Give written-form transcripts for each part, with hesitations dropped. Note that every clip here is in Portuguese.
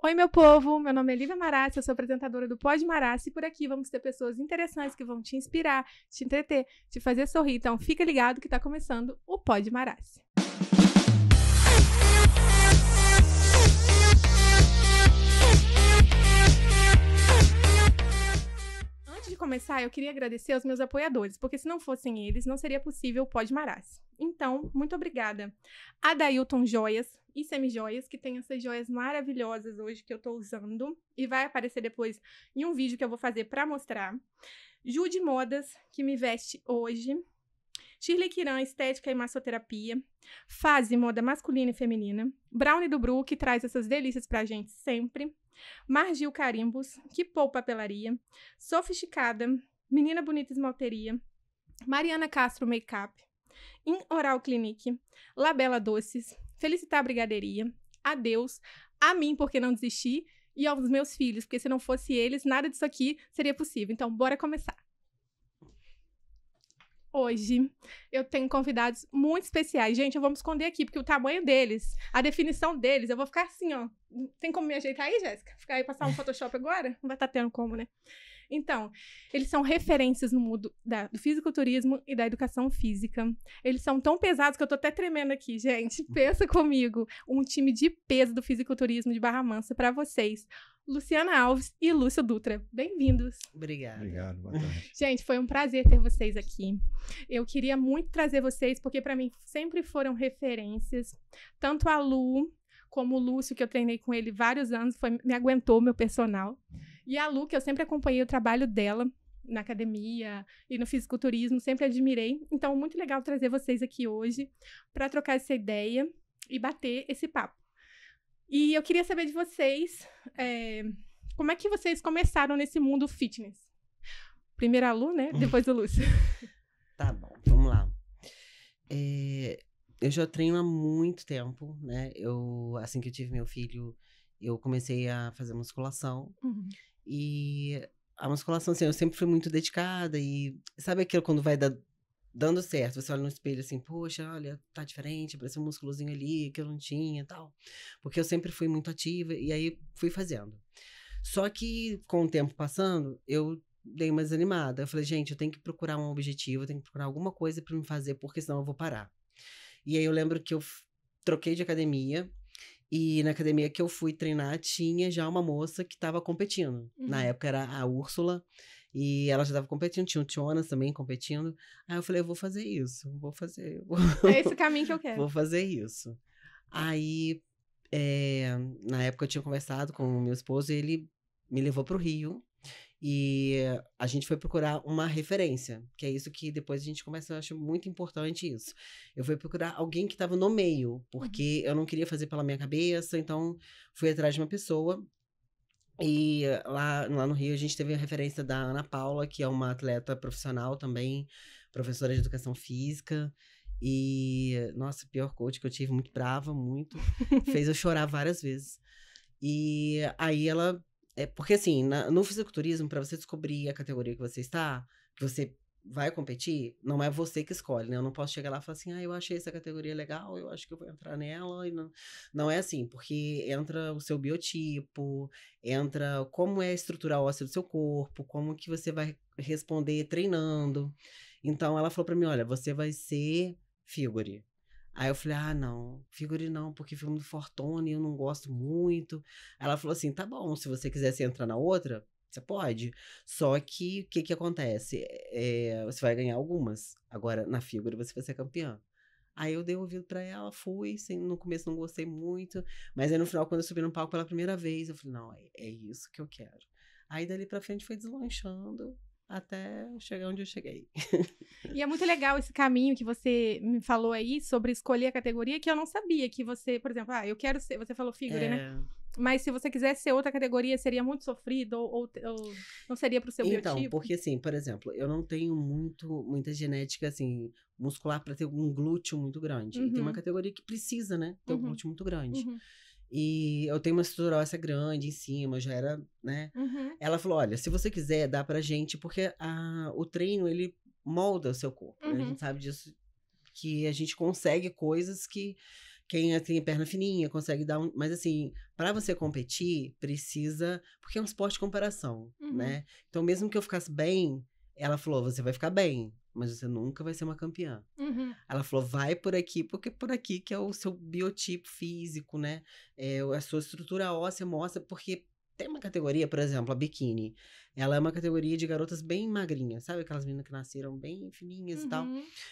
Oi, meu povo, meu nome é Lívia Marassi, eu sou apresentadora do Pod Marassi e por aqui vamos ter pessoas interessantes que vão te inspirar, te entreter, te fazer sorrir. Então fica ligado que tá começando o Pod Marassi. Antes de começar, eu queria agradecer aos meus apoiadores, porque se não fossem eles, não seria possível o Pod Marassi. Então, muito obrigada a Dailton Joias e Semijoias, que tem essas joias maravilhosas hoje que eu tô usando e vai aparecer depois em um vídeo que eu vou fazer pra mostrar. Jude Modas, que me veste hoje. Shirley Kiran, Estética e Massoterapia. Fase, Moda Masculina e Feminina. Brownie do Bru, que traz essas delícias pra gente sempre. Margil Carimbos, que poupa papelaria. Sofisticada, Menina Bonita Esmalteria. Mariana Castro Makeup. In Oral Clinique. Labela Doces. Felicitar Brigadeiria. Adeus. A mim, porque não desisti. E aos meus filhos, porque se não fosse eles, nada disso aqui seria possível. Então, bora começar. Hoje, eu tenho convidados muito especiais. Gente, eu vou me esconder aqui, porque o tamanho deles, a definição deles, eu vou ficar assim, ó. Tem como me ajeitar aí, Jéssica? Ficar aí, passar um Photoshop agora? Não vai estar tendo como, né? Então, eles são referências no mundo do fisiculturismo e da educação física. Eles são tão pesados que eu tô até tremendo aqui, gente. Pensa comigo. Um time de peso do fisiculturismo de Barra Mansa pra vocês. Luciana Alves e Lúcio Dutra. Bem-vindos. Obrigada. Obrigado, boa tarde. Gente, foi um prazer ter vocês aqui. Eu queria muito trazer vocês, porque pra mim sempre foram referências. Tanto a Lu, como o Lúcio, que eu treinei com ele vários anos, me aguentou, meu personal. E a Lu, que eu sempre acompanhei o trabalho dela na academia e no fisiculturismo, sempre admirei. Então, muito legal trazer vocês aqui hoje para trocar essa ideia e bater esse papo. E eu queria saber de vocês, como é que vocês começaram nesse mundo fitness? Primeiro a Lu, né? Depois o Lúcio. Tá bom, vamos lá. Eu já treino há muito tempo, né? Assim que eu tive meu filho, eu comecei a fazer musculação. Uhum. E a musculação, assim, eu sempre fui muito dedicada. E sabe aquilo quando vai dando certo? Você olha no espelho assim, poxa, olha, tá diferente, parece um músculozinho ali que eu não tinha e tal. Porque eu sempre fui muito ativa e aí fui fazendo. Só que com o tempo passando, eu dei uma desanimada. Eu falei, gente, eu tenho que procurar um objetivo, eu tenho que procurar alguma coisa pra me fazer, porque senão eu vou parar. E aí eu lembro que eu troquei de academia. E na academia que eu fui treinar, tinha já uma moça que estava competindo. Uhum. Na época era a Úrsula. E ela já estava competindo, tinha o Jonas também competindo. Aí eu falei, eu vou fazer isso, vou fazer. É esse caminho que eu quero. Vou fazer isso. Aí, na época eu tinha conversado com o meu esposo e ele me levou pro Rio. E a gente foi procurar uma referência, que é isso que depois a gente começa, eu acho muito importante isso. Eu fui procurar alguém que estava no meio, porque eu não queria fazer pela minha cabeça, então fui atrás de uma pessoa. E lá no Rio a gente teve a referência da Ana Paula, que é uma atleta profissional também, professora de educação física. E, nossa, pior coach que eu tive, muito brava, muito. Fez eu chorar várias vezes. E aí ela... porque assim, no fisiculturismo, para você descobrir a categoria que você está, que você vai competir, não é você que escolhe, né? Eu não posso chegar lá e falar assim, eu achei essa categoria legal, eu acho que eu vou entrar nela. E não é assim, porque entra o seu biotipo, entra como é a estrutura óssea do seu corpo, como que você vai responder treinando. Então, ela falou pra mim, olha, você vai ser figure. Aí eu falei, não, figure não, porque filme do Fortone eu não gosto muito. Ela falou assim, tá bom, se você quisesse entrar na outra, você pode. Só que, o que acontece? Você vai ganhar algumas. Agora, na figure, você vai ser campeã. Aí eu dei ouvido pra ela, fui, no começo não gostei muito. Mas aí no final, quando eu subi no palco pela primeira vez, eu falei, não, é isso que eu quero. Aí dali pra frente foi deslanchando. Até chegar onde eu cheguei. E é muito legal esse caminho que você me falou aí sobre escolher a categoria, que eu não sabia que você, por exemplo, eu quero ser, você falou figure, né? Mas se você quisesse ser outra categoria, seria muito sofrido ou não seria pro seu biotipo? Então, porque assim, por exemplo, eu não tenho muita genética, assim, muscular para ter um glúteo muito grande. E tem uma categoria que precisa, né? Ter um glúteo muito grande. E eu tenho uma estrutura óssea grande em cima, já era, né? Ela falou, olha, se você quiser, dá pra gente, porque o treino, ele molda o seu corpo, né? A gente sabe disso, que a gente consegue coisas que quem tem perna fininha consegue dar um... Mas assim, pra você competir, precisa... Porque é um esporte de comparação, né? Então, mesmo que eu ficasse bem, ela falou, você vai ficar bem, mas você nunca vai ser uma campeã. Ela falou, vai por aqui, porque por aqui que é o seu biotipo físico, né? A sua estrutura óssea mostra, porque tem uma categoria, por exemplo, a biquíni. Ela é uma categoria de garotas bem magrinhas, sabe? Aquelas meninas que nasceram bem fininhas e tal.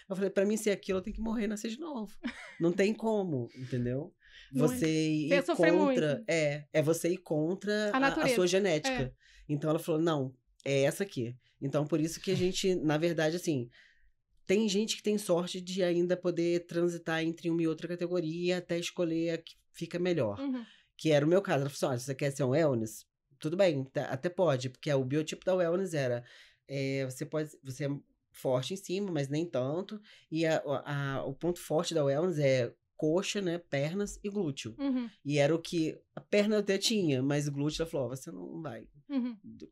Eu falei, pra mim ser aquilo, eu tenho que morrer e nascer de novo. Não tem como, entendeu? Você ir contra... É você ir contra a sua genética. Então ela falou, não, é essa aqui. Então por isso que a gente, na verdade, assim... Tem gente que tem sorte de ainda poder transitar entre uma e outra categoria até escolher a que fica melhor. Que era o meu caso. Ela falou assim, se você quer ser um wellness, tudo bem, até pode. Porque o biotipo da wellness era... você é forte em cima, mas nem tanto. E o ponto forte da wellness é coxa, né, pernas e glúteo. E era o que... A perna eu até tinha, mas o glúteo, ela falou, você não vai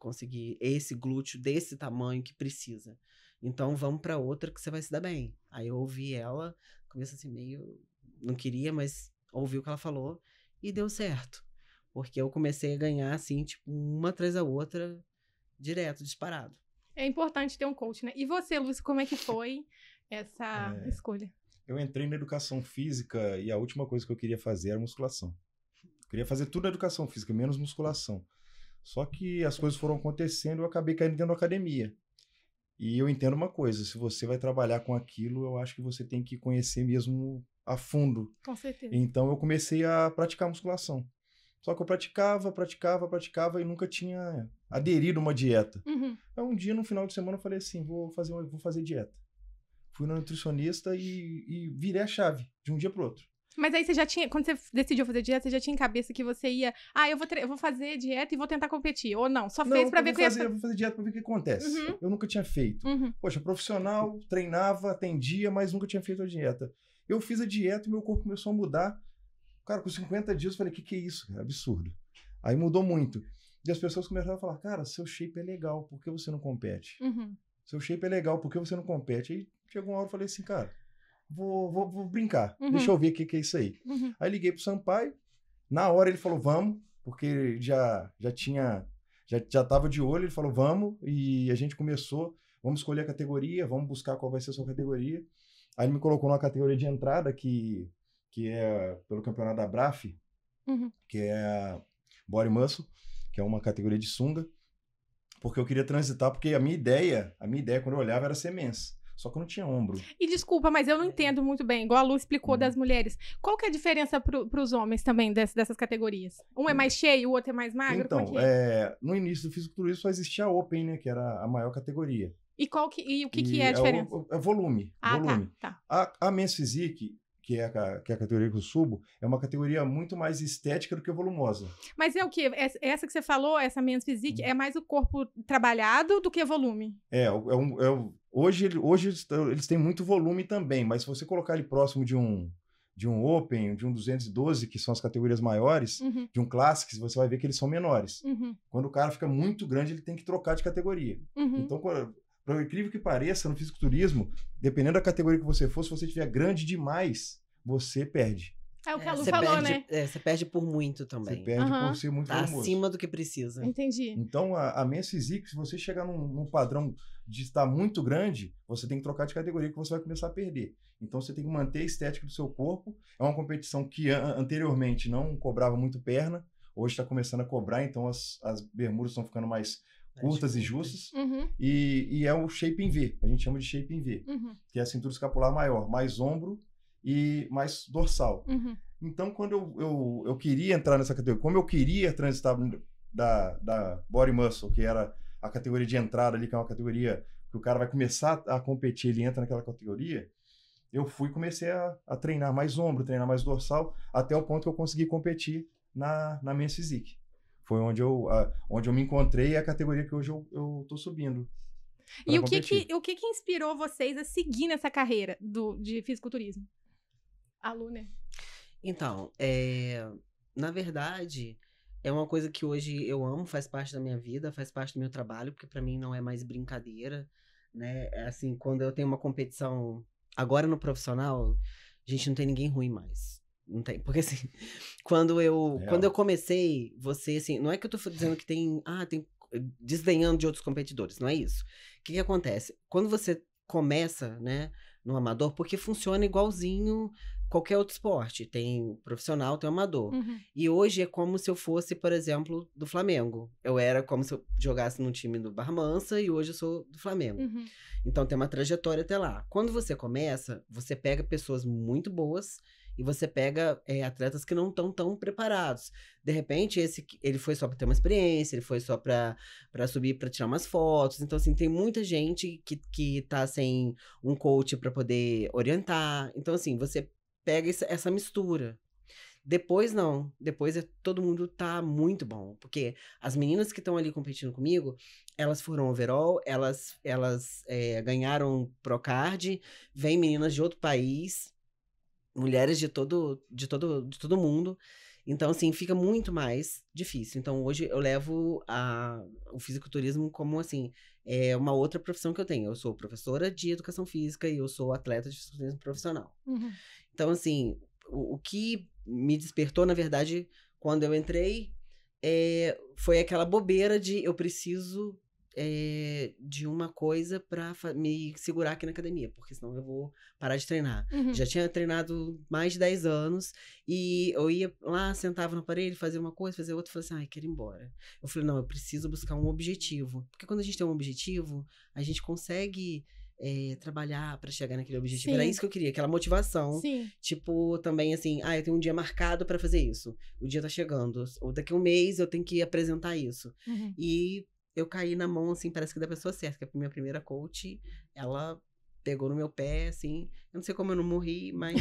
conseguir esse glúteo desse tamanho que precisa. Então, vamos pra outra que você vai se dar bem. Aí eu ouvi ela, começo assim, meio... Não queria, mas ouvi o que ela falou e deu certo. Porque eu comecei a ganhar, assim, tipo, uma atrás da outra, direto, disparado. É importante ter um coach, né? E você, Lúcio, como é que foi essa escolha? Eu entrei na educação física e a última coisa que eu queria fazer era musculação. Eu queria fazer tudo na educação física, menos musculação. Só que as coisas foram acontecendo e eu acabei caindo dentro da academia. E eu entendo uma coisa, se você vai trabalhar com aquilo, eu acho que você tem que conhecer mesmo a fundo. Com certeza. Então eu comecei a praticar musculação. Só que eu praticava e nunca tinha aderido a uma dieta. Aí um dia, no final de semana, eu falei assim, vou fazer dieta. Fui na nutricionista e virei a chave, de um dia pro outro. Mas aí você já tinha, quando você decidiu fazer dieta, você já tinha em cabeça que você ia, eu vou fazer dieta e vou tentar competir, ou não? Só fez pra ver o que eu vou fazer dieta pra ver o que acontece. Eu nunca tinha feito. Poxa, profissional, treinava, atendia, mas nunca tinha feito a dieta. Eu fiz a dieta e meu corpo começou a mudar. Cara, com 50 dias eu falei, que é isso? É absurdo. Aí mudou muito. E as pessoas começaram a falar, cara, seu shape é legal, por que você não compete? Seu shape é legal, por que você não compete? Aí chegou uma hora e falei assim, cara, vou brincar, deixa eu ver o que é isso aí. Aí liguei pro Sampaio, na hora ele falou, vamos, porque já tava de olho, ele falou, vamos, e a gente começou, vamos escolher a categoria, vamos buscar qual vai ser a sua categoria. Aí ele me colocou numa categoria de entrada, que é pelo campeonato da BRAF, que é a Body Muscle, que é uma categoria de sunga, porque eu queria transitar, porque a minha ideia quando eu olhava era ser mens. Só que eu não tinha ombro. E desculpa, mas eu não entendo muito bem, igual a Lu explicou das mulheres. Qual que é a diferença pros homens também dessas categorias? Um é mais cheio, o outro é mais magro? Então, como é? No início do fisiculturismo só existia a Open, né? Que era a maior categoria. E o que é a diferença? É volume. Volume. Tá. A Men's Physique, que é a categoria que eu subo, é uma categoria muito mais estética do que volumosa. Mas é o quê? Essa que você falou, essa Men's Physique, é mais o corpo trabalhado do que volume? Hoje eles têm muito volume também, mas se você colocar ele próximo de um Open, de um 212, que são as categorias maiores, de um Classics, você vai ver que eles são menores. Quando o cara fica muito grande, ele tem que trocar de categoria. Então, por incrível que pareça, no fisiculturismo, dependendo da categoria que você for, se você tiver grande demais, você perde. É o que a Lu falou, né? Você perde por muito também. Você perde por ser muito volumoso. Acima do que precisa. Entendi. Então, a Men's Physique, se você chegar num padrão de estar muito grande, você tem que trocar de categoria que você vai começar a perder. Então, você tem que manter a estética do seu corpo. É uma competição que anteriormente não cobrava muito perna. Hoje está começando a cobrar, então as bermudas estão ficando mais curtas e justas. E é o shape em V. A gente chama de shape em V. Que é a cintura escapular maior, mais ombro e mais dorsal. Então, quando eu queria entrar nessa categoria, como eu queria transitar da Body Muscle, que era a categoria de entrada ali, que é uma categoria que o cara vai começar a competir, ele entra naquela categoria, eu comecei a treinar mais ombro, treinar mais dorsal, até o ponto que eu consegui competir na Men's Physique. Foi onde eu me encontrei, e a categoria que hoje eu tô subindo. E o que inspirou vocês a seguir nessa carreira de fisiculturismo? A Lu, né? Então, na verdade, é uma coisa que hoje eu amo, faz parte da minha vida, faz parte do meu trabalho, porque pra mim não é mais brincadeira, né? É assim, quando eu tenho uma competição, agora no profissional, a gente não tem ninguém ruim mais. Não tem. Porque assim, quando eu comecei, você, assim, não é que eu tô dizendo que tem desdenhando de outros competidores, não é isso. O que acontece? Quando você começa, né, no amador, porque funciona igualzinho qualquer outro esporte. Tem profissional, tem amador. E hoje é como se eu fosse, por exemplo, do Flamengo. Eu era como se eu jogasse num time do Barra Mansa e hoje eu sou do Flamengo. Então tem uma trajetória até lá. Quando você começa, você pega pessoas muito boas e você pega atletas que não estão tão preparados. De repente, ele foi só para ter uma experiência, ele foi só para subir, para tirar umas fotos. Então, assim, tem muita gente que tá sem um coach para poder orientar. Então, assim, você pega essa mistura. Depois, não. Depois, todo mundo tá muito bom. Porque as meninas que estão ali competindo comigo, elas foram overall, elas ganharam Procard, vem meninas de outro país, mulheres de todo mundo. Então, assim, fica muito mais difícil. Então, hoje eu levo o fisiculturismo como, assim, uma outra profissão que eu tenho. Eu sou professora de educação física e eu sou atleta de fisiculturismo profissional. Então, assim, o que me despertou, na verdade, quando eu entrei, foi aquela bobeira de eu preciso de uma coisa pra me segurar aqui na academia, porque senão eu vou parar de treinar. Já tinha treinado mais de 10 anos e eu ia lá, sentava no aparelho, fazia uma coisa, fazia outra, falei assim, ai, quero ir embora. Eu falei, não, eu preciso buscar um objetivo, porque quando a gente tem um objetivo, a gente consegue trabalhar pra chegar naquele objetivo. Sim. Era isso que eu queria, aquela motivação. Sim. Tipo, também assim, eu tenho um dia marcado pra fazer isso. O dia tá chegando. Ou daqui a um mês eu tenho que apresentar isso. E eu caí na mão, assim, parece que da pessoa certa, que a minha primeira coach, ela pegou no meu pé, assim, eu não sei como eu não morri, mas...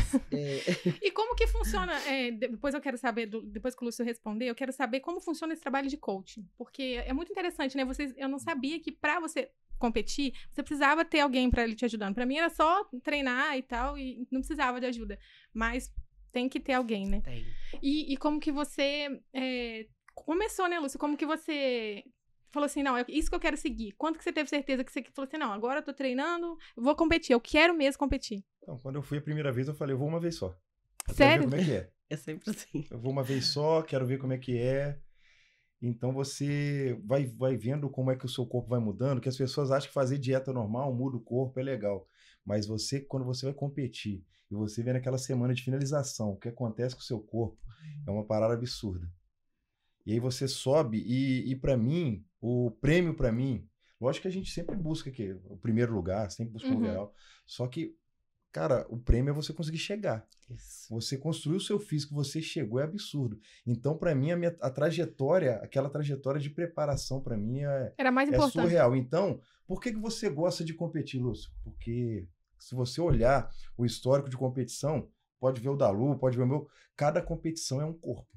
E como que funciona, depois eu quero saber, depois que o Lúcio responder, eu quero saber como funciona esse trabalho de coaching, porque é muito interessante, né, eu não sabia que pra você competir, você precisava ter alguém pra ele te ajudando, pra mim era só treinar e tal, e não precisava de ajuda, mas tem que ter alguém, né? Tem. E como que você começou, né, Lúcio, como que você... falou assim, não, é isso que eu quero seguir. Quanto que você teve certeza que você falou assim, não, agora eu tô treinando, vou competir, eu quero mesmo competir? Então, quando eu fui a primeira vez, eu falei, eu vou uma vez só. Sério? Quero ver como é que é. É sempre assim. Eu vou uma vez só, quero ver como é que é. Então, você vai vendo como é que o seu corpo vai mudando, que as pessoas acham que fazer dieta normal, muda o corpo, é legal. Mas quando você vai competir, e você vê naquela semana de finalização, o que acontece com o seu corpo, é uma parada absurda. E aí você sobe e para mim, o prêmio para mim, lógico que a gente sempre busca aqui, o primeiro lugar, sempre busca o overall. Só que, cara, o prêmio é você conseguir chegar. Isso. Você construiu o seu físico, você chegou, é absurdo. Então, para mim, a trajetória, aquela trajetória de preparação, para mim, era mais importante. Surreal. Então, por que você gosta de competir, Lúcio? Porque se você olhar o histórico de competição, pode ver o da Lu, pode ver o meu, cada competição é um corpo.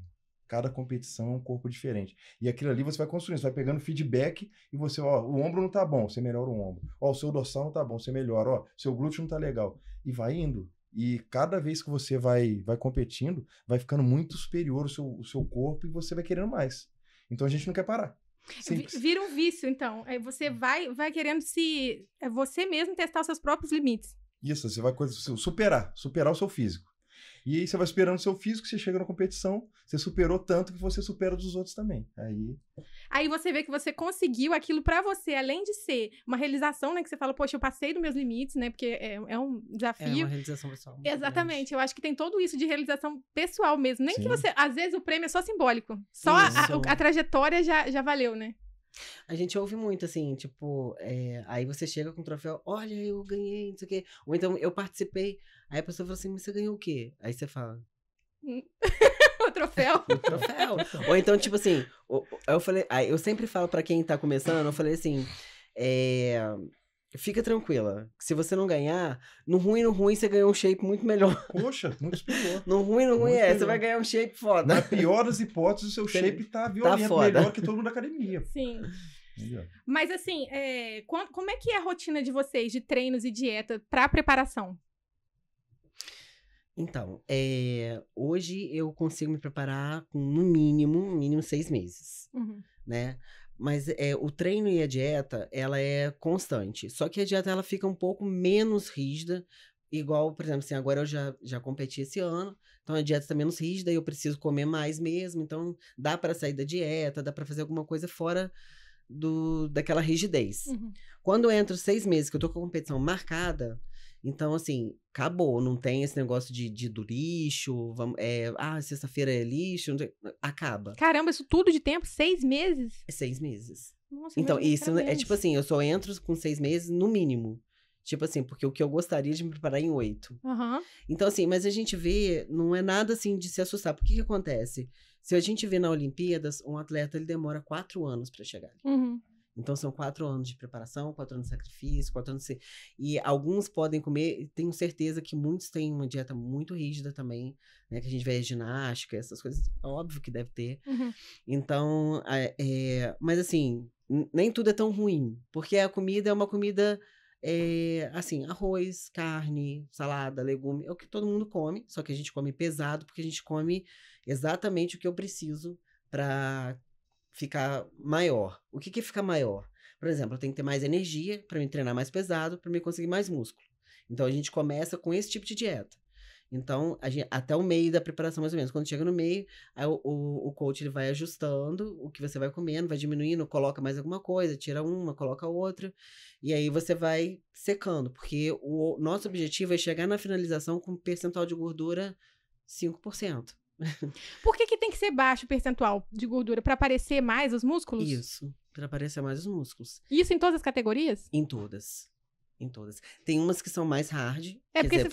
Cada competição é um corpo diferente. E aquilo ali você vai construindo, você vai pegando feedback e você, o ombro não tá bom, você melhora o ombro. O seu dorsal não tá bom, você melhora. Seu glúteo não tá legal. E vai indo. E cada vez que você vai competindo, vai ficando muito superior o seu corpo e você vai querendo mais. Então a gente não quer parar. Simples. Vira um vício, então. Aí você vai querendo você mesmo testar os seus próprios limites. Isso, você vai superar o seu físico. E aí você vai superando o seu físico, você chega na competição, você superou tanto que você supera dos outros também. Aí você vê que você conseguiu aquilo pra você, além de ser uma realização, né? Que você fala, poxa, eu passei dos meus limites, né? Porque é um desafio. É uma realização pessoal. Exatamente. Grande. Eu acho que tem tudo isso de realização pessoal mesmo. Nem que você... Às vezes o prêmio é só simbólico. Só a trajetória já valeu, né? A gente ouve muito, assim, tipo, aí você chega com o troféu, olha, eu ganhei, não sei o quê. Ou então, eu participei. Aí a pessoa fala assim, mas você ganhou o quê? Aí você fala... O troféu. O troféu. Ou então, tipo assim, eu falei, eu sempre falo pra quem tá começando, eu falei assim, fica tranquila, se você não ganhar, no ruim, você ganhou um shape muito melhor. Poxa, muito superior. No ruim, você vai ganhar um shape foda. Na pior das hipóteses, o seu shape tá violento, melhor que todo mundo da academia. Sim. Mas assim, como é que é a rotina de vocês, de treinos e dieta pra preparação? Então, hoje eu consigo me preparar com, no mínimo 6 meses, né? Mas o treino e a dieta, ela é constante. Só que a dieta, ela fica um pouco menos rígida igual, por exemplo, assim, agora eu já competi esse ano, então a dieta tá menos rígida e eu preciso comer mais mesmo, então dá para sair da dieta, dá para fazer alguma coisa fora daquela rigidez. Quando eu entro 6 meses que eu tô com a competição marcada, então, assim, acabou. Não tem esse negócio de do lixo, sexta-feira é lixo, acaba. Caramba, isso tudo de tempo? 6 meses? 6 meses. Nossa, então, isso é tipo assim, eu só entro com 6 meses no mínimo. Tipo assim, porque o que eu gostaria de me preparar em 8. Então, assim, mas a gente vê, não é nada assim de se assustar. Porque que acontece? Se a gente vê na Olimpíadas, um atleta, ele demora 4 anos para chegar ali. Então, são 4 anos de preparação, 4 anos de sacrifício, 4 anos de... E alguns podem comer, tenho certeza que muitos têm uma dieta muito rígida também, né? Que a gente vê ginástica, essas coisas, óbvio que deve ter. Então, mas assim, nem tudo é tão ruim, porque a comida é uma comida... assim, arroz, carne, salada, legume, é o que todo mundo come, só que a gente come pesado, porque a gente come exatamente o que eu preciso para ficar maior. O que ficar maior? Por exemplo, eu tenho que ter mais energia para me treinar mais pesado, para me conseguir mais músculo. Então, a gente começa com esse tipo de dieta. Então, até o meio da preparação, mais ou menos. Quando chega no meio, aí o coach ele vai ajustando o que você vai comendo, vai diminuindo, coloca mais alguma coisa, tira uma, coloca outra. E aí você vai secando. Porque o nosso objetivo é chegar na finalização com um percentual de gordura 5%. Por que tem que ser baixo o percentual de gordura? Para aparecer mais os músculos? Isso, para aparecer mais os músculos. Isso em todas as categorias? Em todas. Em todas. Tem umas que são mais hard. Porque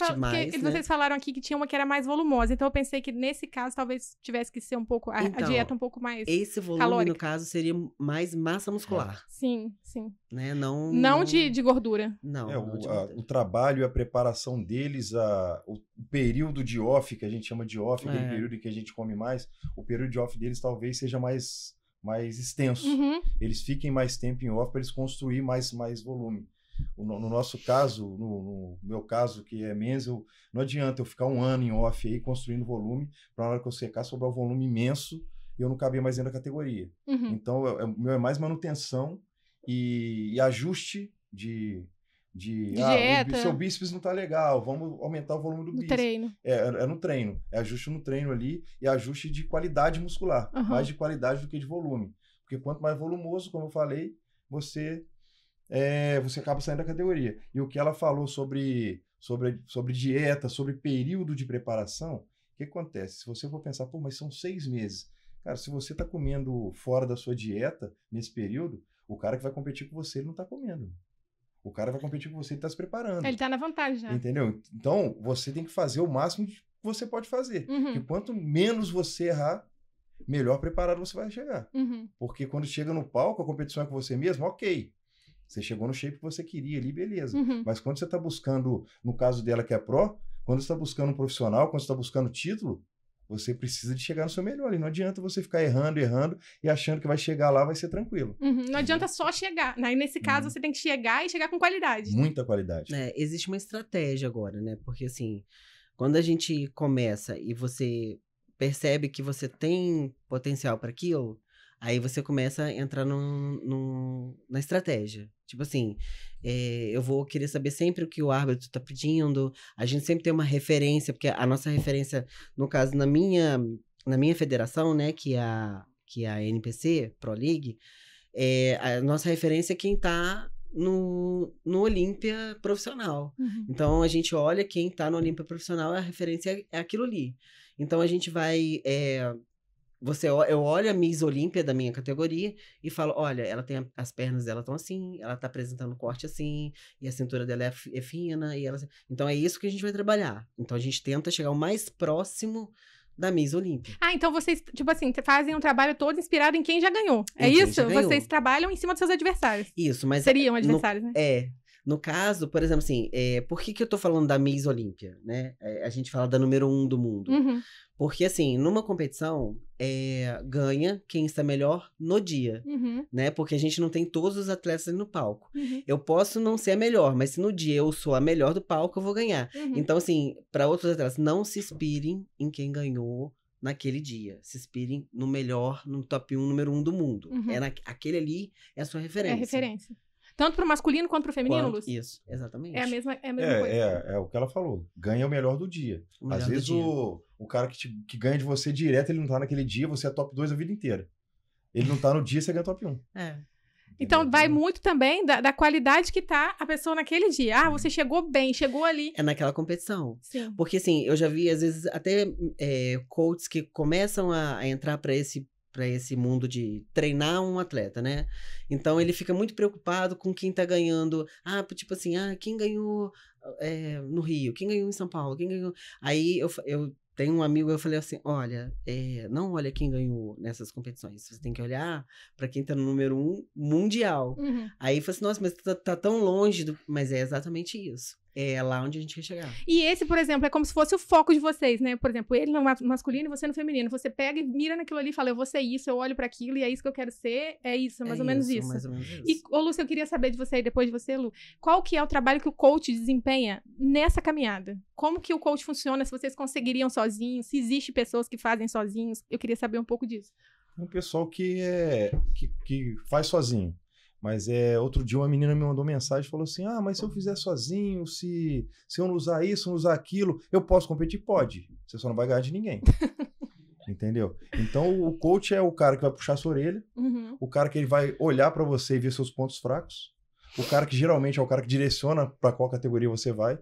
vocês falaram aqui que tinha uma que era mais volumosa. Então eu pensei que nesse caso talvez tivesse que ser um pouco a dieta um pouco mais esse volume, calórica. No caso, seria mais massa muscular. Sim. Né? Não de gordura. Não. O trabalho e a preparação deles, o período de off, que a gente chama de off, aquele período em que a gente come mais, o período de off deles talvez seja mais extenso. Eles fiquem mais tempo em off para eles construir mais volume. No nosso caso, no meu caso, que é Menzel, não adianta eu ficar 1 ano em off aí construindo volume, para na hora que eu secar sobrar um volume imenso e eu não caber mais dentro da categoria. Então, o meu é mais manutenção e ajuste de dieta. O seu bíceps não tá legal, vamos aumentar o volume do bíceps. Treino. É no treino. É ajuste no treino ali e ajuste de qualidade muscular. Mais de qualidade do que de volume. Porque quanto mais volumoso, como eu falei, você acaba saindo da categoria. E o que ela falou sobre dieta, sobre período de preparação, o que acontece? Se você for pensar, mas são 6 meses. Cara, se você está comendo fora da sua dieta nesse período, o cara que vai competir com você, ele não está comendo. O cara vai competir com você e está se preparando. Ele está na vantagem já. Entendeu? Então, você tem que fazer o máximo que você pode fazer. E quanto menos você errar, melhor preparado você vai chegar. Porque quando chega no palco, a competição é com você mesmo, ok. Você chegou no shape que você queria ali, beleza. Mas quando você está buscando, no caso dela que é pro, quando você está buscando um profissional, quando você está buscando título, você precisa de chegar no seu melhor. E não adianta você ficar errando e achando que vai chegar lá, vai ser tranquilo. Não adianta só chegar. Nesse caso, você tem que chegar e chegar com qualidade. Muita qualidade. Existe uma estratégia agora, né? Porque assim, quando a gente começa e você percebe que você tem potencial para aquilo, aí você começa a entrar na estratégia. Tipo assim, eu vou querer saber sempre o que o árbitro tá pedindo. A gente sempre tem uma referência, porque a nossa referência, no caso, na minha federação, né, que é a NPC, Pro League, a nossa referência é quem tá no Olímpia profissional. Então, a gente olha quem tá no Olímpia profissional, a referência é aquilo ali. Então, a gente vai... eu olho a Miss Olímpia da minha categoria e falo, olha, ela tem as pernas dela estão assim, ela tá apresentando corte assim, e a cintura dela é fina, e ela... Então é isso que a gente vai trabalhar. Então a gente tenta chegar o mais próximo da Miss Olímpia. Então vocês, tipo assim, fazem um trabalho todo inspirado em quem já ganhou. É isso? Vocês trabalham em cima dos seus adversários. Isso, mas... Seriam adversários, né? No caso, por exemplo, assim, por que eu tô falando da Miss Olímpia, né? A gente fala da número 1 do mundo. Porque, assim, numa competição, ganha quem está melhor no dia, né? Porque a gente não tem todos os atletas ali no palco. Eu posso não ser a melhor, mas se no dia eu sou a melhor do palco, eu vou ganhar. Então, assim, para outros atletas, não se inspirem em quem ganhou naquele dia. Se inspirem no melhor, no top 1, número 1 do mundo. Aquele ali é a sua referência. É a referência. Tanto pro masculino quanto pro feminino, Quanto, Lúcio? isso, exatamente. É a mesma coisa. É o que ela falou. Ganha o melhor do dia. Às vezes o cara que ganha de você direto, ele não tá naquele dia, você é top 2 a vida inteira. Ele não tá no dia, você ganha top 1. Então, vai muito também da qualidade que tá a pessoa naquele dia. Ah, você chegou bem, chegou ali. É naquela competição. Sim. Porque, assim, eu já vi, às vezes, até coaches que começam a entrar para esse mundo de treinar um atleta, né? Então, ele fica muito preocupado com quem tá ganhando. Tipo assim, quem ganhou no Rio? Quem ganhou em São Paulo? Quem ganhou... Aí, eu tenho um amigo, eu falei assim, olha, não olha quem ganhou nessas competições, você tem que olhar para quem tá no número 1 mundial. Uhum. Aí eu falei assim, nossa, mas tá tão longe, mas é exatamente isso. É lá onde a gente quer chegar. E esse, por exemplo, é como se fosse o foco de vocês, né? Por exemplo, ele no masculino e você no feminino. Você pega e mira naquilo ali e fala, eu vou ser isso, eu olho para aquilo e é isso que eu quero ser, é isso, é mais ou menos isso. Mais ou menos isso. E, Lúcia, eu queria saber de você e depois de você, Lu, qual que é o trabalho que o coach desempenha nessa caminhada? Como que o coach funciona, se vocês conseguiriam sozinhos, se existe pessoas que fazem sozinhos? Eu queria saber um pouco disso. Tem um pessoal que faz sozinho. Mas outro dia uma menina me mandou mensagem e falou assim, mas se eu fizer sozinho, se eu não usar isso, não usar aquilo, eu posso competir? Pode. Você só não vai ganhar de ninguém. Entendeu? Então o coach é o cara que vai puxar sua orelha, o cara que ele vai olhar para você e ver seus pontos fracos, o cara que geralmente é o cara que direciona para qual categoria você vai,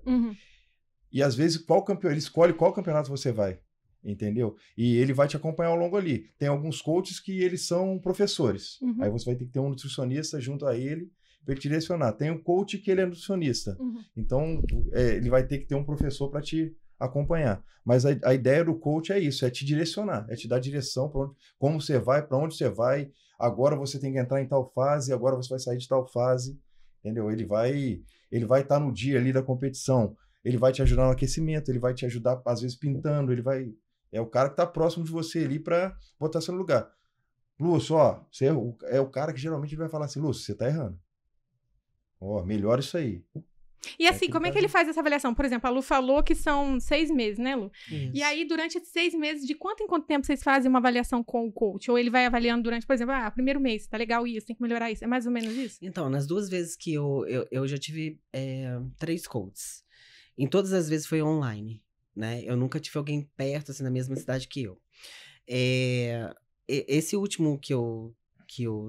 e às vezes ele escolhe qual campeonato você vai. Entendeu? E ele vai te acompanhar ao longo ali. Tem alguns coaches que eles são professores. Aí você vai ter que ter um nutricionista junto a ele para te direcionar. Tem um coach que ele é nutricionista. Então, ele vai ter que ter um professor para te acompanhar. Mas a ideia do coach é isso, é te direcionar, é te dar direção para como você vai, para onde você vai. Agora você tem que entrar em tal fase, agora você vai sair de tal fase. Entendeu? Ele vai estar no dia ali da competição. Ele vai te ajudar no aquecimento, ele vai te ajudar, às vezes, pintando, é o cara que tá próximo de você ali pra botar você no lugar. Lúcio, você é o cara que geralmente vai falar assim, Lúcio, você tá errando. Melhora isso aí. E assim, como é que ele faz essa avaliação? Por exemplo, a Lu falou que são 6 meses, né, Lu? Isso. E aí, durante esses 6 meses, de quanto em quanto tempo vocês fazem uma avaliação com o coach? Ou ele vai avaliando durante, por exemplo, primeiro mês, tá legal isso, tem que melhorar isso. É mais ou menos isso? Então, nas 2 vezes que eu já tive 3 coaches. Em todas as vezes foi online, né? Eu nunca tive alguém perto, assim, na mesma cidade que eu. Esse último que eu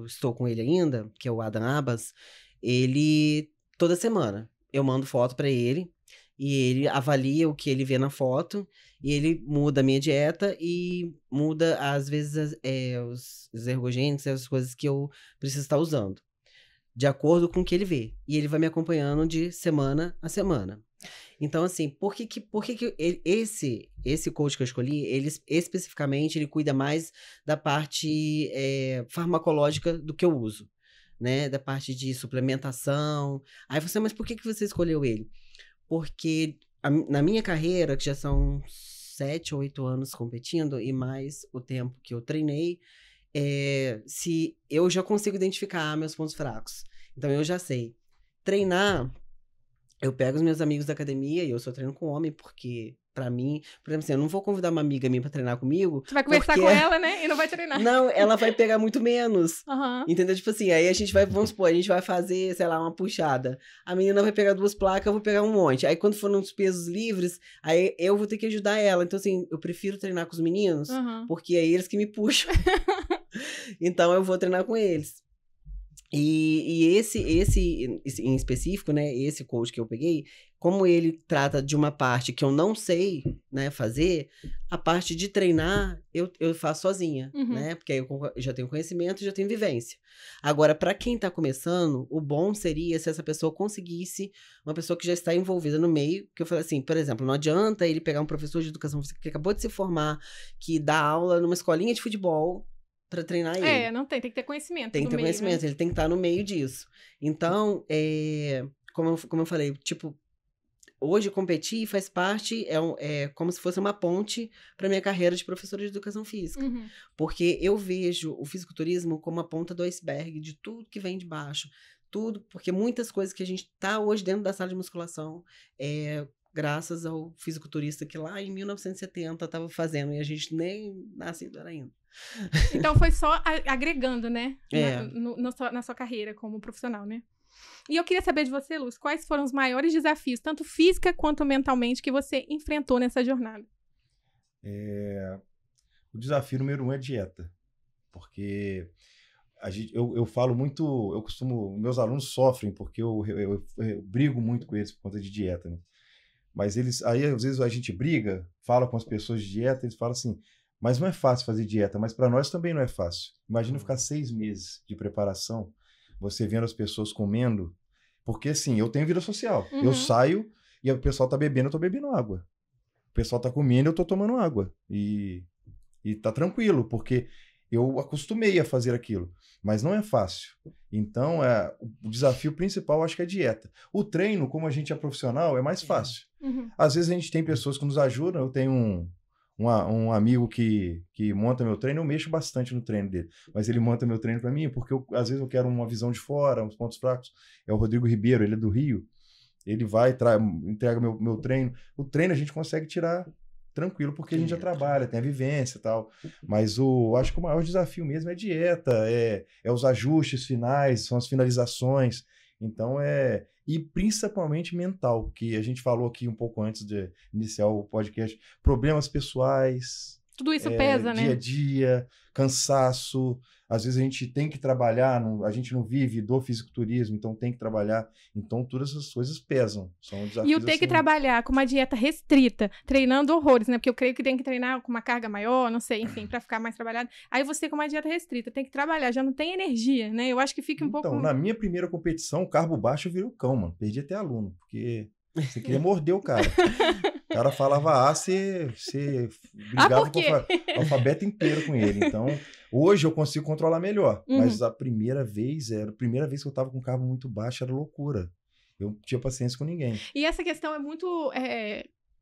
estou com ele ainda, que é o Adam Abbas, ele, toda semana, eu mando foto pra ele, e ele avalia o que ele vê na foto, e ele muda a minha dieta, e muda, às vezes, os ergogênicos, as coisas que eu preciso estar usando, de acordo com o que ele vê. E ele vai me acompanhando de semana a semana. Então, assim, por que esse coach que eu escolhi, ele especificamente, ele cuida mais da parte farmacológica do que eu uso, né? Da parte de suplementação. Aí você, mas por que você escolheu ele? Porque na minha carreira, que já são 7 ou 8 anos competindo, e mais o tempo que eu treinei, se eu já consigo identificar meus pontos fracos. Então, eu já sei. Treinar... Eu pego os meus amigos da academia e eu só treino com homem, porque, pra mim... Por exemplo, assim, eu não vou convidar uma amiga minha pra treinar comigo... Você vai conversar com ela, né? E não vai treinar. Não, ela vai pegar muito menos. Entendeu? Tipo assim, aí a gente vai... Vamos supor, a gente vai fazer, sei lá, uma puxada. A menina vai pegar 2 placas, eu vou pegar um monte. Aí, quando for nos pesos livres, aí eu vou ter que ajudar ela. Então, assim, eu prefiro treinar com os meninos, porque é eles que me puxam. Então, eu vou treinar com eles. E esse em específico, né, esse coach que eu peguei, como ele trata de uma parte que eu não sei, né, fazer, a parte de treinar eu faço sozinha, né, porque aí eu já tenho conhecimento, já tenho vivência. Agora, para quem tá começando, o bom seria se essa pessoa conseguisse, uma pessoa que já está envolvida no meio, que eu falei assim, por exemplo, não adianta ele pegar um professor de educação física que acabou de se formar, que dá aula numa escolinha de futebol, pra treinar ele. Não tem que ter conhecimento. Tem que ter conhecimento, né? Ele tem que estar no meio disso. Então, como eu falei, tipo, hoje competir faz parte, como se fosse uma ponte pra minha carreira de professora de educação física. Porque eu vejo o fisiculturismo como a ponta do iceberg de tudo que vem de baixo. Tudo, porque muitas coisas que a gente tá hoje dentro da sala de musculação graças ao fisiculturista que lá em 1970 estava fazendo, e a gente nem nascido era ainda. Então foi só agregando, né? Na sua carreira como profissional, né? E eu queria saber de você, Lúcio, quais foram os maiores desafios, tanto física quanto mentalmente, que você enfrentou nessa jornada? O desafio número 1 é dieta. Porque eu falo muito, meus alunos sofrem porque eu brigo muito com eles por conta de dieta, né? Mas aí às vezes a gente briga, fala com as pessoas de dieta, eles falam assim, mas não é fácil fazer dieta, mas para nós também não é fácil. Imagina ficar 6 meses de preparação, você vendo as pessoas comendo, porque assim, eu tenho vida social, eu saio e o pessoal tá bebendo, eu tô bebendo água. O pessoal tá comendo, eu tô tomando água. E tá tranquilo, porque eu acostumei a fazer aquilo, mas não é fácil. Então, o desafio principal, acho que é a dieta. O treino, como a gente é profissional, é mais fácil. Às vezes a gente tem pessoas que nos ajudam, eu tenho um amigo que monta meu treino, eu mexo bastante no treino dele, mas ele monta meu treino para mim, porque às vezes eu quero uma visão de fora, uns pontos fracos. É o Rodrigo Ribeiro, ele é do Rio, ele vai, entrega meu treino. O treino a gente consegue tirar tranquilo, porque a gente já trabalha, tem a vivência e tal. Mas acho que o maior desafio mesmo é dieta, é os ajustes finais, são as finalizações. Então, e principalmente mental, que a gente falou aqui um pouco antes de iniciar o podcast, problemas pessoais. Tudo isso pesa, né? Dia a dia, cansaço. Às vezes a gente tem que trabalhar, a gente não vive do fisiculturismo, então tem que trabalhar. Então todas essas coisas pesam. São desafios, e o ter que trabalhar com uma dieta restrita, treinando horrores, né? Porque eu creio que tem que treinar com uma carga maior, não sei, enfim, para ficar mais trabalhado. Aí você com uma dieta restrita tem que trabalhar, já não tem energia, né? Eu acho que fica um pouco... Então, na minha primeira competição, carbo baixo, eu virei o cão, mano. Perdi até aluno, porque você queria morder o cara. O cara falava A, você brigava com o alfabeto inteiro com ele. Então, hoje eu consigo controlar melhor. Mas a primeira vez que eu tava com carbo muito baixo, era loucura. Eu não tinha paciência com ninguém. E essa questão é muito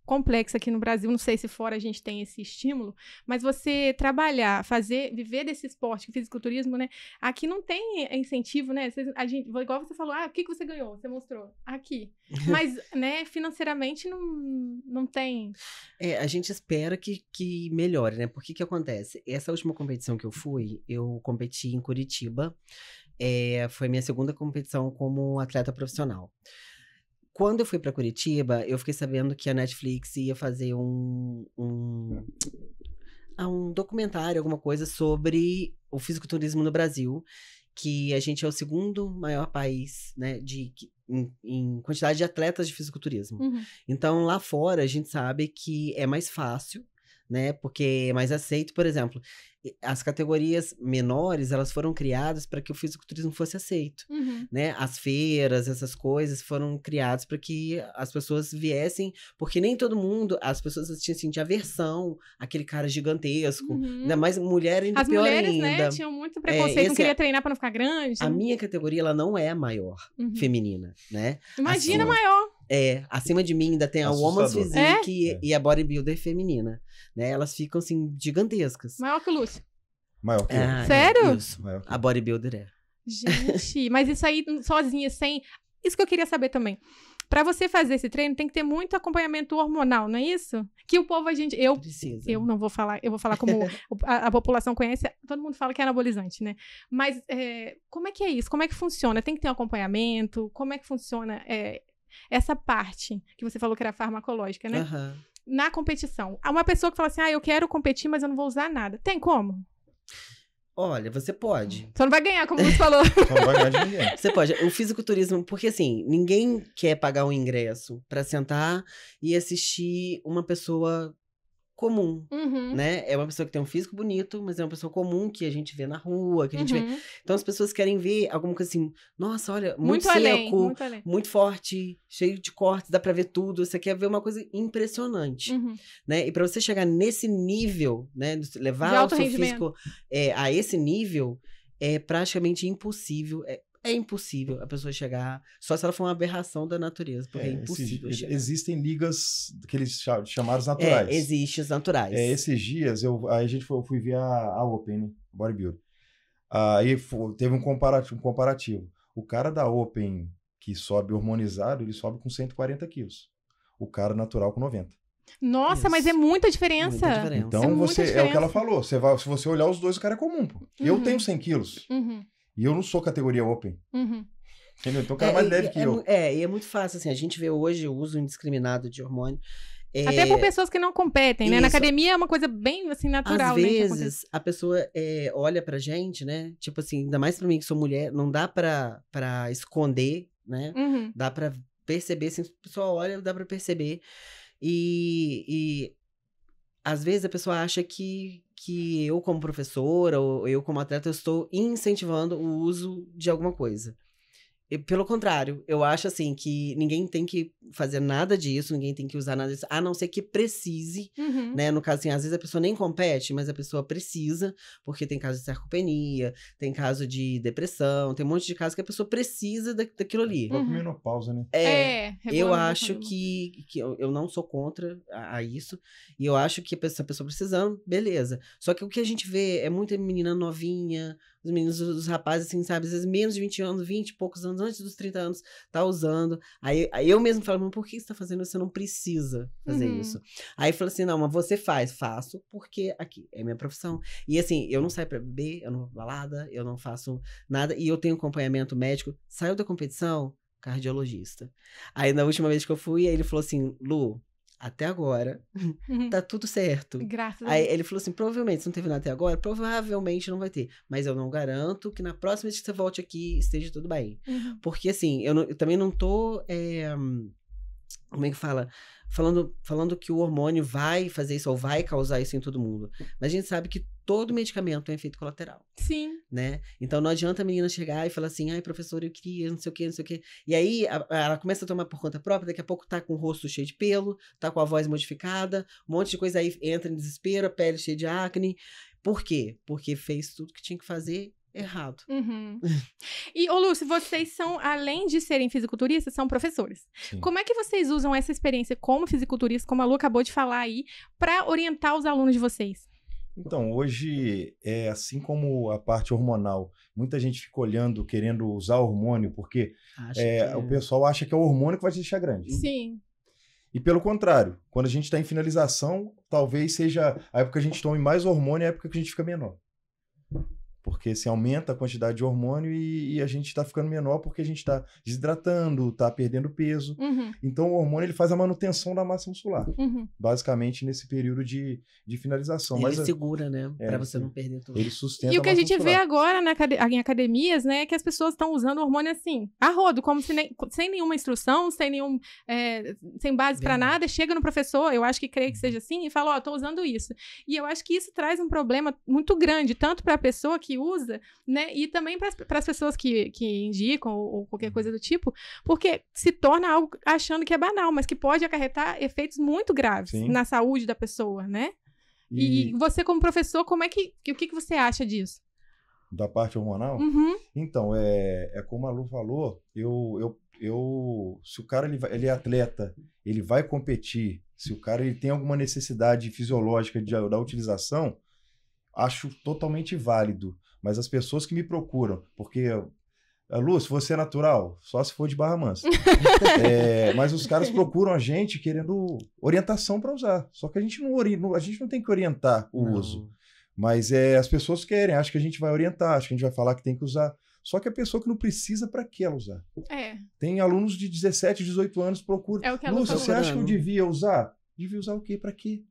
complexa aqui no Brasil. Não sei se fora a gente tem esse estímulo, mas você trabalhar, viver desse esporte, que fisiculturismo, né? Aqui não tem incentivo, né? Igual você falou, o que você ganhou? Você mostrou aqui. Mas, né, financeiramente não tem. A gente espera que melhore, né? Porque que acontece? Essa última competição que eu competi em Curitiba. Foi minha segunda competição como atleta profissional. Quando eu fui para Curitiba, eu fiquei sabendo que a Netflix ia fazer um documentário, alguma coisa, sobre o fisiculturismo no Brasil, que a gente é o segundo maior país, né, em quantidade de atletas de fisiculturismo. Então, lá fora, a gente sabe que é mais fácil, né, porque é mais aceito. Por exemplo, as categorias menores, elas foram criadas para que o fisiculturismo fosse aceito, né? As feiras, essas coisas foram criadas para que as pessoas viessem, porque nem todo mundo, as pessoas tinham assim, de aversão, aquele cara gigantesco, ainda mais mulher ainda pior ainda. As mulheres, né, tinham muito preconceito, não queria treinar para não ficar grande. A minha categoria, ela não é a maior feminina, né? Imagina maior. Acima de mim ainda tem a Woman's Physique e a Bodybuilder feminina, né? Elas ficam, assim, gigantescas. Maior que o Lúcio. Maior que eu. Sério? Isso. A Bodybuilder Gente, mas isso aí sozinha, sem... Isso que eu queria saber também. Pra você fazer esse treino, tem que ter muito acompanhamento hormonal, não é isso? Que o povo, Precisa. Eu não vou falar, eu vou falar como a população conhece, todo mundo fala que é anabolizante, né? Mas como é que é isso? Como é que funciona? Tem que ter um acompanhamento? Como é que funciona essa parte que você falou que era farmacológica, né? Na competição. Há uma pessoa que fala assim, eu quero competir, mas eu não vou usar nada. Tem como? Olha, você pode. Você não vai ganhar, como você falou. Só não vai ganhar de ninguém. Você pode. O fisiculturismo, porque assim, ninguém quer pagar um ingresso pra sentar e assistir uma pessoa comum, né? É uma pessoa que tem um físico bonito, mas é uma pessoa comum que a gente vê na rua, que a gente vê. Então as pessoas querem ver alguma coisa assim, nossa, olha, muito seco, muito forte, cheio de cortes, dá pra ver tudo. Você quer ver uma coisa impressionante, né? E pra você chegar nesse nível, né, levar o seu físico a esse nível, é praticamente impossível. É impossível a pessoa chegar, só se ela for uma aberração da natureza, porque é impossível. Existem ligas que eles chamaram naturais. Existem os naturais. Esses dias, eu fui ver a Open, né? Bodybuilder. Aí teve um comparativo. O cara da Open, que sobe hormonizado, ele sobe com 140 quilos. O cara natural com 90. Nossa, mas é muita diferença. Então, é o que ela falou. Se você olhar os dois, o cara é comum. Pô. Eu tenho 100 quilos. E eu não sou categoria Open. Entendeu? Então o cara mais leve que eu. E é muito fácil, assim, a gente vê hoje o uso indiscriminado de hormônio. Até por pessoas que não competem, né? Na academia é uma coisa bem, assim, natural, Às né? vezes, a pessoa olha pra gente, né? Tipo assim, ainda mais pra mim que sou mulher, não dá pra esconder, né? Uhum. Dá pra perceber, assim, a pessoa olha, dá pra perceber. E às vezes a pessoa acha que eu como professora ou eu como atleta, eu estou incentivando o uso de alguma coisa. Pelo contrário, eu acho assim que ninguém tem que fazer nada disso, ninguém tem que usar nada disso, a não ser que precise, né? No caso, assim, às vezes a pessoa nem compete, mas a pessoa precisa, porque tem caso de sarcopenia, tem caso de depressão, tem um monte de casos que a pessoa precisa daquilo ali. Menopausa, né? Eu acho que eu não sou contra a isso, e eu acho que essa pessoa precisando, beleza. Só que o que a gente vê é muita menina novinha, os meninos, os rapazes, assim, sabe, às vezes menos de 20 anos, 20 e poucos anos, antes dos 30 anos, tá usando. Aí eu mesmo falo, mas por que você tá fazendo isso? Você não precisa fazer isso. Aí fala assim, não, mas você faz. Faço porque aqui é minha profissão. E assim, eu não saio pra beber, eu não vou pra balada, eu não faço nada, e eu tenho acompanhamento médico. Saiu da competição, cardiologista. Aí na última vez que eu fui, ele falou assim, Lu, até agora, tá tudo certo. Graças a Aí Deus. ele falou assim, provavelmente, se não teve nada até agora, provavelmente não vai ter. Mas eu não garanto que na próxima vez que você volte aqui, esteja tudo bem. Porque assim, eu também não tô, como é que fala? Falando que o hormônio vai fazer isso ou vai causar isso em todo mundo. Mas a gente sabe que todo medicamento tem efeito colateral. Sim. Né? Então não adianta a menina chegar e falar assim, ai, professor, eu queria, não sei o quê, não sei o quê. E aí ela começa a tomar por conta própria, daqui a pouco tá com o rosto cheio de pelo, tá com a voz modificada, um monte de coisa aí entra em desespero, a pele cheia de acne. Por quê? Porque fez tudo que tinha que fazer errado. E, ô Lúcio, vocês são, além de serem fisiculturistas, são professores. Sim. Como é que vocês usam essa experiência como fisiculturistas, como a Lu acabou de falar aí, para orientar os alunos de vocês? Então, hoje, assim como a parte hormonal, muita gente fica olhando, querendo usar hormônio, porque o pessoal acha que é o hormônio que vai te deixar grande. Sim. E pelo contrário, quando a gente está em finalização, talvez seja a época que a gente tome mais hormônio, é a época que a gente fica menor. Porque se aumenta a quantidade de hormônio e a gente está ficando menor porque a gente está desidratando, está perdendo peso. Então o hormônio ele faz a manutenção da massa muscular, basicamente nesse período de finalização. Ele segura, né? Para você não perder tudo. Ele sustenta e o que a gente muscular. vê agora em academias, né, é que as pessoas estão usando hormônio assim, a rodo, como se sem nenhuma instrução, sem base para nada, chega no professor, eu acho que creio que seja assim, e fala, tô usando isso. E eu acho que isso traz um problema muito grande, tanto para a pessoa que usa, né, e também para as pessoas que indicam ou qualquer coisa do tipo, porque se torna algo achando que é banal, mas que pode acarretar efeitos muito graves na saúde da pessoa, né? E você como professor, como é o que você acha disso? Da parte hormonal? Então, como a Lu falou, se o cara ele é atleta, ele vai competir, se o cara ele tem alguma necessidade fisiológica da utilização, acho totalmente válido. Mas as pessoas que me procuram, porque, Lu, se você é natural, só se for de Barra Mansa. Mas os caras procuram a gente querendo orientação para usar. Só que a gente não tem que orientar o uso. Mas as pessoas querem, acham que a gente vai orientar, acham que a gente vai falar que tem que usar. Só que a pessoa que não precisa, para que ela usar? Tem alunos de 17, 18 anos que procuram. Lu, você acha que eu devia usar? Devia usar o quê? Para quê?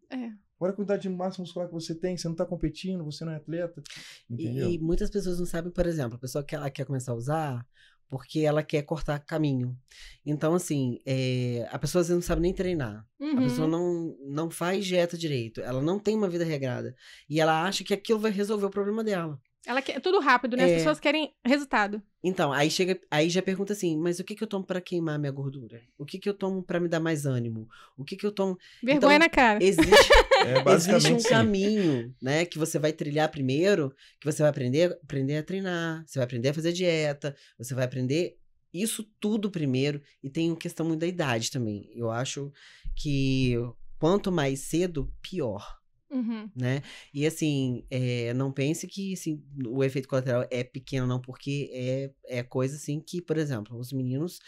Olha a quantidade de massa muscular que você tem, você não está competindo, você não é atleta, entendeu? E muitas pessoas não sabem, por exemplo, a pessoa que ela quer começar a usar porque ela quer cortar caminho. Então, assim, a pessoa às vezes não sabe nem treinar. A pessoa não faz dieta direito, ela não tem uma vida regrada. E ela acha que aquilo vai resolver o problema dela. Ela quer tudo rápido, né? As pessoas querem resultado. Então, aí já pergunta assim, mas o que eu tomo para queimar minha gordura? O que eu tomo para me dar mais ânimo? O que eu tomo... Vergonha na cara. Existe um caminho, né, que você vai trilhar primeiro, que você vai aprender a treinar, você vai aprender a fazer dieta, você vai aprender isso tudo primeiro, e tem uma questão muito da idade também. Eu acho que quanto mais cedo, pior. Né? E assim, não pense que assim, o efeito colateral é pequeno, não, porque é coisa assim que, por exemplo, os meninos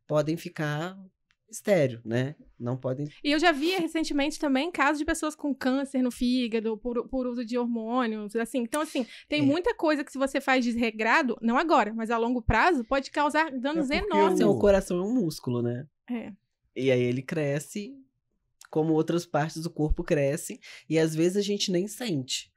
podem ficar estéreo, né? Não podem... E eu já vi recentemente também casos de pessoas com câncer no fígado por uso de hormônios, assim. Então, assim, tem muita coisa que se você faz desregrado, não agora, mas a longo prazo, pode causar danos enormes. O coração é um músculo, né? É. E aí ele cresce como outras partes do corpo crescem, e às vezes a gente nem sente,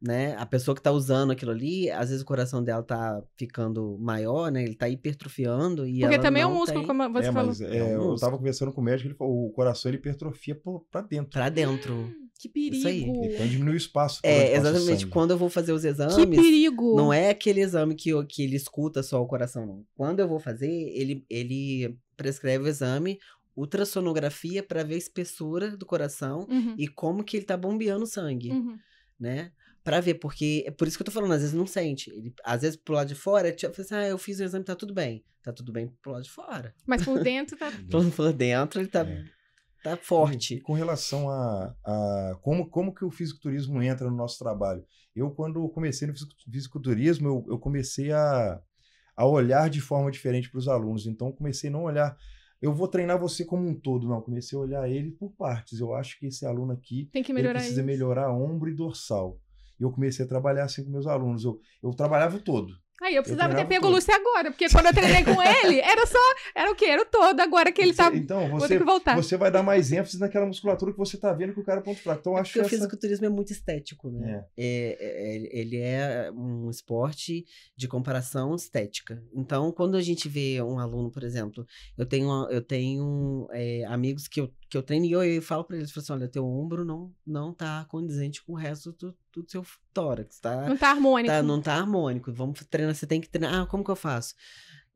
né? A pessoa que tá usando aquilo ali, às vezes o coração dela tá ficando maior, né? Ele tá hipertrofiando e porque ela também não é um músculo, tem... como você falou. Mas eu tava conversando com o médico, ele falou, o coração ele hipertrofia pra dentro. Pra dentro. Que perigo. Isso aí. Então diminui o espaço. Exatamente. Quando eu vou fazer os exames... Que perigo. Não é aquele exame que ele escuta só o coração, não. Quando eu vou fazer, ele prescreve o exame, ultrassonografia para ver a espessura do coração e como que ele tá bombeando o sangue, né? Pra ver, porque é por isso que eu tô falando, às vezes não sente. Ele, às vezes pro lado de fora, tipo assim, eu fiz o exame, tá tudo bem. Tá tudo bem pro lado de fora. Mas por dentro tá... Por dentro ele tá forte. Com relação a como que o fisiculturismo entra no nosso trabalho. Eu, quando comecei no fisiculturismo, eu comecei a olhar de forma diferente para os alunos. Então, comecei a não olhar... Eu vou treinar você como um todo, não. Comecei a olhar ele por partes. Eu acho que esse aluno aqui tem que melhorar, ele precisa melhorar ombro e dorsal. E eu comecei a trabalhar assim com meus alunos. Eu trabalhava o todo. Aí eu precisava ter pego o Lúcio agora, porque quando eu treinei com ele, era o quê? Era o todo, agora que ele tá... Então, vou ter que voltar. Você vai dar mais ênfase naquela musculatura que você tá vendo que o cara é ponto fraco. Então, acho que o fisiculturismo é muito estético, né? Ele é um esporte de comparação estética. Então, quando a gente vê um aluno, por exemplo, eu tenho amigos que eu treino e eu falo pra eles, assim, olha, teu ombro não tá condizente com o resto do seu tórax, tá? Não tá harmônico. Não tá harmônico. Vamos treinar, você tem que treinar. Como que eu faço?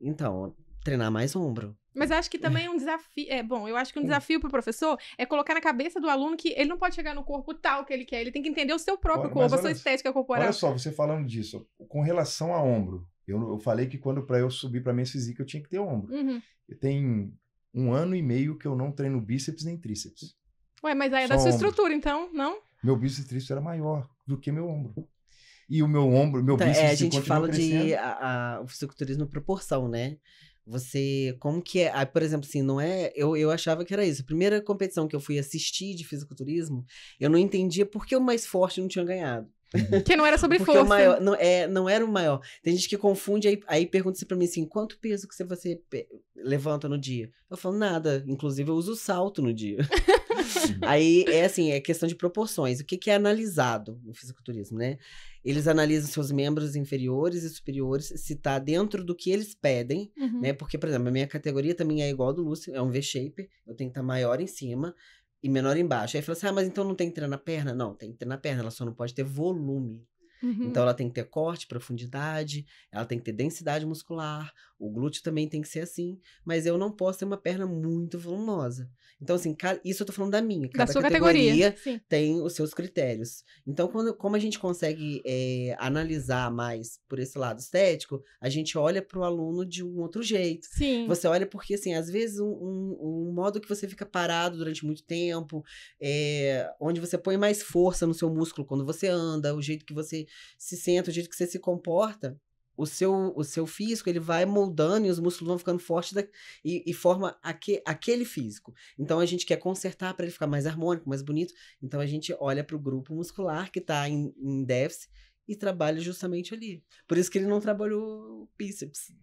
Então, treinar mais ombro. Mas acho que também é um desafio. Eu acho que um desafio pro professor é colocar na cabeça do aluno que ele não pode chegar no corpo tal que ele quer. Ele tem que entender o seu próprio corpo, a sua estética corporal. Olha só, você falando disso, com relação a ombro, eu falei que pra eu subir pra minha física eu tinha que ter ombro. Eu tenho 1 ano e meio que eu não treino bíceps nem tríceps. Ué, mas aí é da sua estrutura, então, não? Meu bíceps e tríceps era maior do que meu ombro. E o meu ombro, meu bíceps a gente fala crescendo. de o fisiculturismo proporção, né? Você, como que é? Por exemplo, assim, não é... Eu achava que era isso. A primeira competição que eu fui assistir de fisiculturismo, eu não entendia por que o mais forte não tinha ganhado. Que não era sobre porque força. O maior, não era o maior. Tem gente que confunde, aí pergunta pra mim assim, quanto peso que você levanta no dia? Eu falo, nada. Inclusive, eu uso salto no dia. Aí, é questão de proporções. O que é analisado no fisiculturismo, né? Eles analisam seus membros inferiores e superiores, se tá dentro do que eles pedem, né? Porque, por exemplo, a minha categoria também é igual a do Lúcio, é um V-shape, eu tenho que estar maior em cima e menor embaixo. Aí fala assim, mas então não tem que treinar a perna? Não, tem que treinar a perna, ela só não pode ter volume. Então ela tem que ter corte, profundidade, ela tem que ter densidade muscular, o glúteo também tem que ser assim, mas eu não posso ter uma perna muito volumosa. Então, assim, isso eu tô falando da minha. Cada categoria tem os seus critérios. Então, como a gente consegue analisar mais por esse lado estético, a gente olha pro aluno de um outro jeito. Sim. Você olha porque, assim, às vezes um modo que você fica parado durante muito tempo, onde você põe mais força no seu músculo quando você anda, o jeito que você se senta, o jeito que você se comporta, o seu físico, ele vai moldando e os músculos vão ficando fortes e forma aquele físico. Então, a gente quer consertar para ele ficar mais harmônico, mais bonito. Então, a gente olha para o grupo muscular que está em déficit e trabalha justamente ali. Por isso que ele não trabalhou bíceps.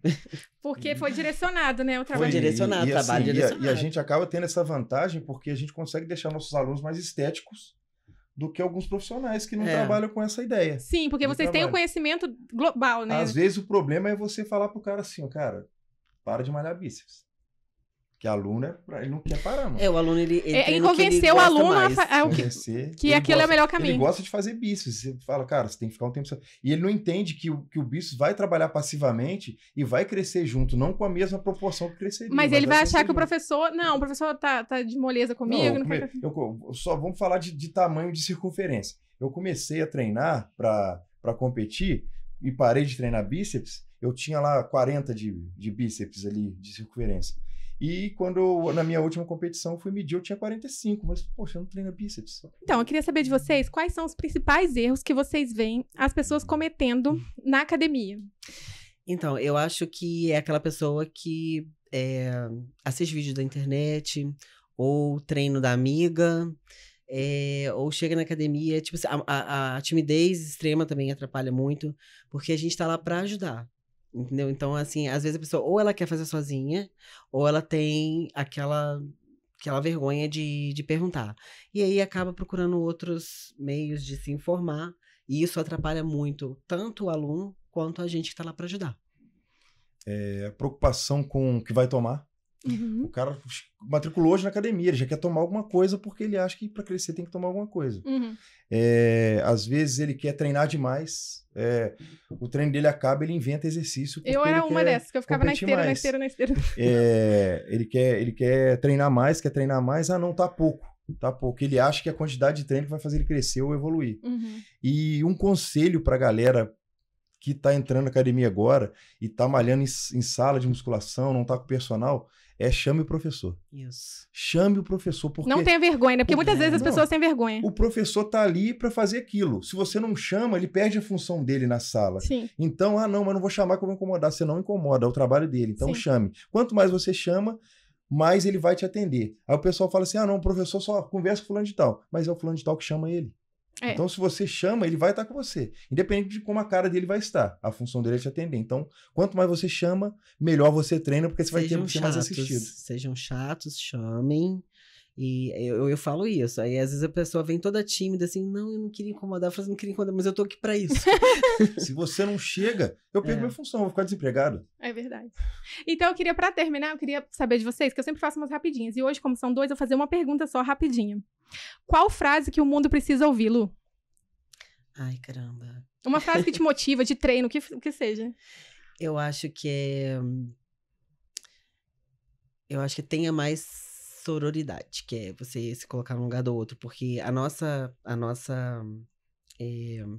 Porque foi direcionado, né? O trabalho. Foi direcionado, trabalho direcionado. E a gente acaba tendo essa vantagem porque a gente consegue deixar nossos alunos mais estéticos do que alguns profissionais que não trabalham com essa ideia. Sim, porque vocês têm o conhecimento global, né? Às vezes o problema é você falar pro cara assim, cara, para de malhar bíceps. Que aluno, ele não quer parar, mano. O aluno, ele convencer o aluno que aquilo é o melhor caminho. Ele gosta de fazer bíceps. Você fala, cara, você tem que ficar um tempo... E ele não entende que o bíceps vai trabalhar passivamente e vai crescer junto, não com a mesma proporção que cresceria. Mas ele vai achar que o professor... Não, o professor tá de moleza comigo. Só vamos falar de tamanho de circunferência. Eu comecei a treinar para competir e parei de treinar bíceps. Eu tinha lá 40 de bíceps ali, de circunferência. E quando na minha última competição eu fui medir, eu tinha 45, mas, poxa, eu não treino bíceps. Então, eu queria saber de vocês, quais são os principais erros que vocês veem as pessoas cometendo na academia? Então, eu acho que é aquela pessoa que assiste vídeo da internet, ou treino da amiga, ou chega na academia. Tipo, a timidez extrema também atrapalha muito, porque a gente tá lá pra ajudar. Entendeu? Então, assim, às vezes a pessoa ou ela quer fazer sozinha, ou ela tem aquela vergonha de perguntar. E aí acaba procurando outros meios de se informar, e isso atrapalha muito tanto o aluno quanto a gente que tá lá para ajudar. Preocupação com o que vai tomar. Uhum. O cara matriculou hoje na academia, ele já quer tomar alguma coisa porque ele acha que para crescer tem que tomar alguma coisa. Uhum. Às vezes ele quer treinar demais, o treino dele acaba, ele inventa exercício. Eu era uma dessas, que eu ficava na esteira. Ele quer treinar mais, não, tá pouco. Ele acha que a quantidade de treino que vai fazer ele crescer ou evoluir. Uhum. E um conselho pra galera que tá entrando na academia agora e tá malhando em sala de musculação, não tá com personal, chame o professor. Isso. Chame o professor. Porque não tenha vergonha, né? Porque muitas vezes as pessoas têm vergonha. O professor tá ali para fazer aquilo. Se você não chama, ele perde a função dele na sala. Sim. Então, não, mas não vou chamar que eu vou incomodar. Você não incomoda, é o trabalho dele. Então, Sim. chame. Quanto mais você chama, mais ele vai te atender. Aí o pessoal fala assim, não, o professor só conversa com fulano de tal. Mas é o fulano de tal que chama ele. Então, se você chama, ele vai estar com você. Independente de como a cara dele vai estar. A função dele é te atender. Então, quanto mais você chama, melhor você treina, porque você vai ter mais assistido. Sejam chatos, chamem. E eu falo isso. Aí, às vezes, a pessoa vem toda tímida, assim, não, eu não queria incomodar. Eu falo assim, não queria incomodar, mas eu tô aqui pra isso. Se você não chega, eu perco minha função, eu vou ficar desempregado. É verdade. Então, pra terminar, eu queria saber de vocês, que eu sempre faço umas rapidinhas. E hoje, como são 2, eu vou fazer uma pergunta só, rapidinha. Qual frase que o mundo precisa ouvir, Lu? Ai, caramba. Uma frase que te motiva, de treino, o que seja. Eu acho que tenha mais sororidade, que é você se colocar no lugar do outro, porque a nossa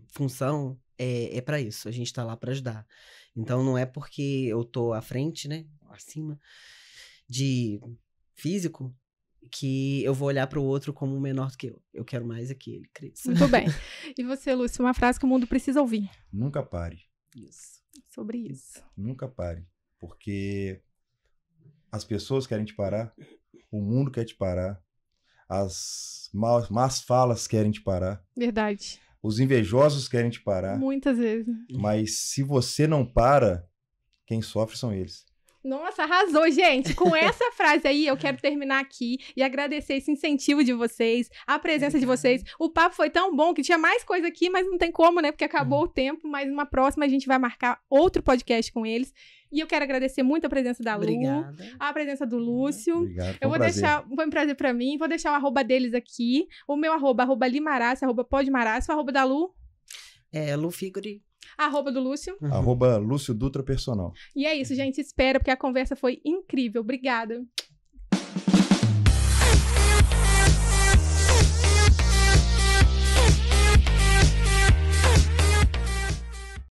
função é para isso, a gente tá lá para ajudar. Então não é porque eu tô à frente, né, acima de físico, que eu vou olhar para o outro como menor do que eu. Eu quero mais que ele cresça. Muito bem. E você, Lúcio, uma frase que o mundo precisa ouvir? Nunca pare. Isso. Sobre isso. Nunca pare, porque as pessoas querem te parar, o mundo quer te parar, as más falas querem te parar. Verdade. Os invejosos querem te parar. Muitas vezes. Mas se você não para, quem sofre são eles. Nossa, arrasou, gente. Com essa frase aí, eu quero terminar aqui e agradecer esse incentivo de vocês, a presença de vocês. O papo foi tão bom que tinha mais coisa aqui, mas não tem como, né? Porque acabou o tempo. Mas numa próxima a gente vai marcar outro podcast com eles. E eu quero agradecer muito a presença da Lu, a presença do Lúcio. Obrigado, foi um prazer pra mim. Vou deixar o arroba deles aqui. O meu arroba @limarassi, @podmarassi. O arroba da Lu? Lu Figuri. Arroba do Lúcio. Arroba Lúcio Dutra Personal. E é isso, gente. Espero, porque a conversa foi incrível. Obrigada.